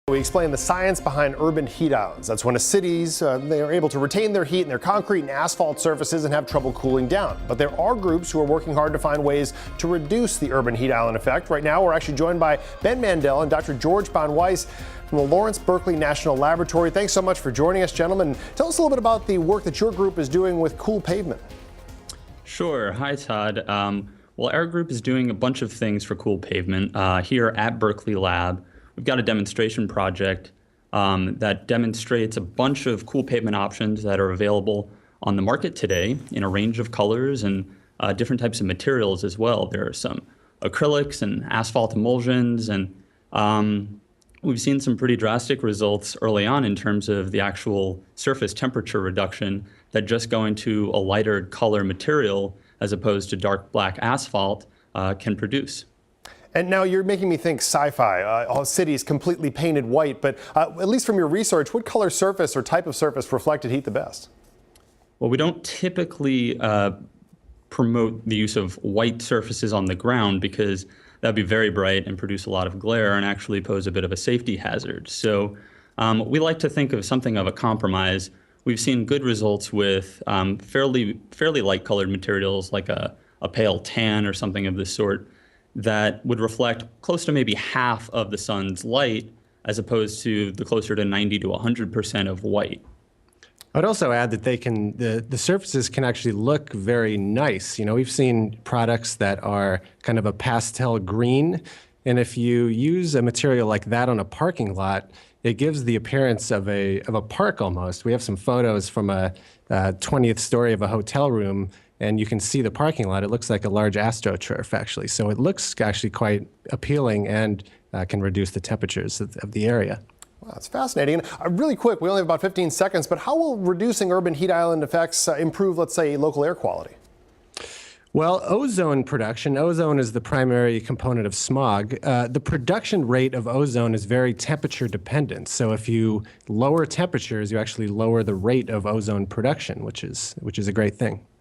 We explain the science behind urban heat islands. That's when cities they are able to retain their heat in their concrete and asphalt surfaces and have trouble cooling down. But there are groups who are working hard to find ways to reduce the urban heat island effect. Right now, we're actually joined by Ben Mandel and Dr. George Bonweiss from the Lawrence Berkeley National Laboratory. Thanks so much for joining us, gentlemen. Tell us a little bit about the work that your group is doing with cool pavement. Sure. Hi, Todd. Well, our group is doing a bunch of things for cool pavement. Here at Berkeley Lab, we've got a demonstration project that demonstrates a bunch of cool pavement options that are available on the market today in a range of colors and different types of materials as well. There are some acrylics and asphalt emulsions, and we've seen some pretty drastic results early on in terms of the actual surface temperature reduction that just going to a lighter color material as opposed to dark black asphalt can produce. And now you're making me think sci-fi, all cities completely painted white, but at least from your research, what color surface or type of surface reflected heat the best? Well, we don't typically promote the use of white surfaces on the ground because that'd be very bright and produce a lot of glare and actually pose a bit of a safety hazard. So we like to think of something of a compromise. We've seen good results with fairly light colored materials like a pale tan or something of this sort that would reflect close to maybe half of the sun's light as opposed to the closer to 90 to 100% of white. I'd also add that the surfaces can actually look very nice. You know, we've seen products that are kind of a pastel green, and if you use a material like that on a parking lot, it gives the appearance of a park almost. We have some photos from a 20th story of a hotel room, and you can see the parking lot. It looks like a large astroturf, actually. So it looks actually quite appealing and can reduce the temperatures of the area. Wow, that's fascinating. And really quick, we only have about 15 seconds, but how will reducing urban heat island effects improve, let's say, local air quality? Well, ozone production. Ozone is the primary component of smog. The production rate of ozone is very temperature dependent. So if you lower temperatures, you actually lower the rate of ozone production, which is a great thing.